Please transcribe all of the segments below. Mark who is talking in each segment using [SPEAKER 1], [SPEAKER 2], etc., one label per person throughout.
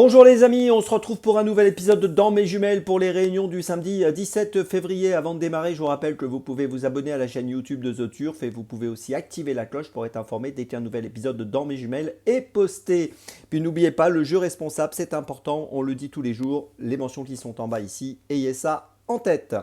[SPEAKER 1] Bonjour les amis, on se retrouve pour un nouvel épisode de Dans mes jumelles pour les réunions du samedi 17 février. Avant de démarrer, je vous rappelle que vous pouvez vous abonner à la chaîne YouTube de The Turf et vous pouvez aussi activer la cloche pour être informé dès qu'un nouvel épisode de Dans mes jumelles est posté. Puis n'oubliez pas, le jeu responsable, c'est important, on le dit tous les jours, les mentions qui sont en bas ici, ayez ça en tête.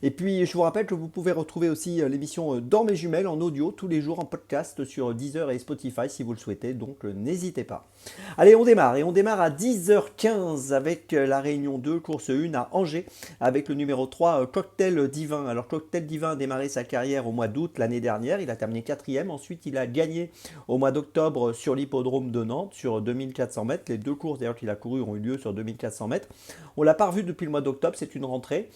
[SPEAKER 1] Et puis je vous rappelle que vous pouvez retrouver aussi l'émission Dans mes jumelles en audio tous les jours en podcast sur Deezer et Spotify si vous le souhaitez, donc n'hésitez pas. Allez, on démarre et on démarre à 10h15 avec la réunion 2, course 1 à Angers avec le numéro 3 Cocktail Divin. Alors Cocktail Divin a démarré sa carrière au mois d'août l'année dernière, il a terminé 4e, ensuite il a gagné au mois d'octobre sur l'hippodrome de Nantes sur 2400 mètres. Les deux courses d'ailleurs qu'il a courues ont eu lieu sur 2400 mètres. On l'a pas revu depuis le mois d'octobre, c'est une rentrée.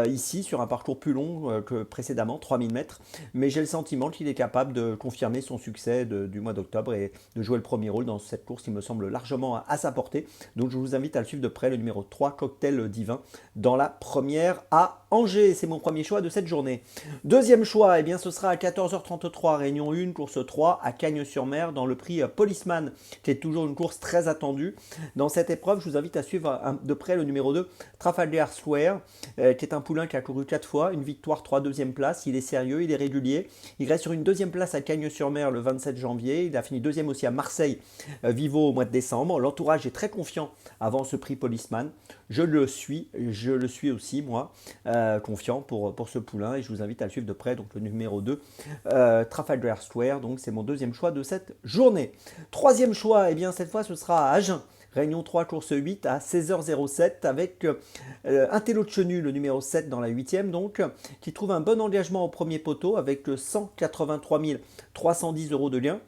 [SPEAKER 1] Ici sur un parcours plus long que précédemment, 3000 mètres, mais j'ai le sentiment qu'il est capable de confirmer son succès du mois d'octobre et de jouer le premier rôle dans cette course qui me semble largement à sa portée. Donc je vous invite à le suivre de près, le numéro 3, Cocktail Divin, dans la première à Angers. C'est mon premier choix de cette journée. Deuxième choix, eh bien, ce sera à 14h33, réunion 1, course 3, à Cagnes-sur-Mer, dans le prix Policeman, qui est toujours une course très attendue. Dans cette épreuve, je vous invite à suivre de près le numéro 2, Trafalgar Square, qui est un poulain qui a couru 4 fois, une victoire, 3 deuxième place. Il est sérieux, il est régulier. Il reste sur une deuxième place à Cagnes-sur-Mer le 27 janvier. Il a fini deuxième aussi à Marseille, Vivo au mois de décembre. L'entourage est très confiant avant ce prix Policeman. Je le suis aussi moi, confiant pour ce poulain et je vous invite à le suivre de près. Donc le numéro 2, Trafalgar Square, donc c'est mon deuxième choix de cette journée. Troisième choix, et bien cette fois ce sera à Agen. Réunion 3, course 8 à 16h07 avec un télo de Chenu, le numéro 7 dans la 8e donc, qui trouve un bon engagement au premier poteau avec 183 310 € de lien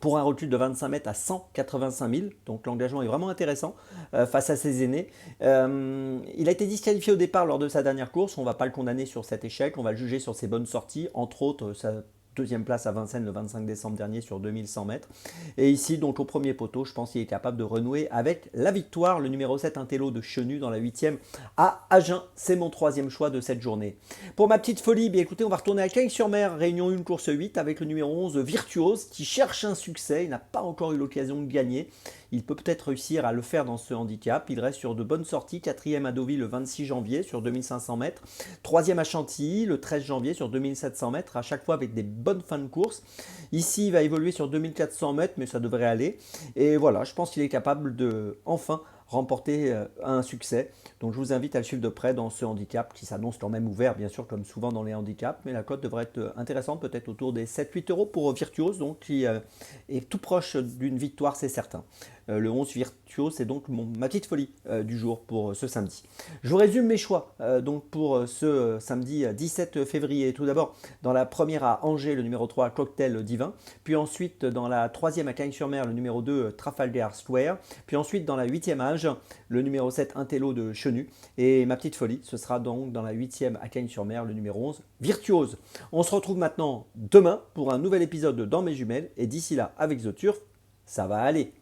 [SPEAKER 1] pour un recul de 25 mètres à 185 000. Donc l'engagement est vraiment intéressant face à ses aînés. Il a été disqualifié au départ lors de sa dernière course. On ne va pas le condamner sur cet échec. On va le juger sur ses bonnes sorties. Entre autres, sa deuxième place à Vincennes le 25 décembre dernier sur 2100 mètres. Et ici, donc au premier poteau, je pense qu'il est capable de renouer avec la victoire. Le numéro 7, un télo de Chenu dans la 8e à Agen. C'est mon troisième choix de cette journée. Pour ma petite folie, bien écoutez, on va retourner à Cagnes-sur-Mer, réunion 1, course 8, avec le numéro 11, Virtuose, qui cherche un succès. Il n'a pas encore eu l'occasion de gagner. Il peut peut-être réussir à le faire dans ce handicap. Il reste sur de bonnes sorties. 4e à Deauville le 26 janvier sur 2500 mètres. 3e à Chantilly le 13 janvier sur 2700 mètres. À chaque fois avec des bonnes fins de course. Ici, il va évoluer sur 2400 mètres, mais ça devrait aller. Et voilà, je pense qu'il est capable de enfin remporter un succès. Donc je vous invite à le suivre de près dans ce handicap qui s'annonce quand même ouvert, bien sûr, comme souvent dans les handicaps. Mais la cote devrait être intéressante, peut-être autour des 7-8 € pour Virtuose, donc qui est tout proche d'une victoire, c'est certain. Le 11 Virtuose, c'est donc ma petite folie du jour pour ce samedi. Je vous résume mes choix donc pour ce samedi 17 février. Tout d'abord, dans la première à Angers, le numéro 3, Cocktail Divin. Puis ensuite, dans la troisième à Cagnes-sur-Mer, le numéro 2, Trafalgar Square. Puis ensuite, dans la 8e à Agen, le numéro 7, un télo de Chenu. Et ma petite folie, ce sera donc dans la 8e à Cagnes-sur-Mer, le numéro 11, Virtuose. On se retrouve maintenant demain pour un nouvel épisode de Dans mes jumelles. Et d'ici là, avec The Turf, ça va aller.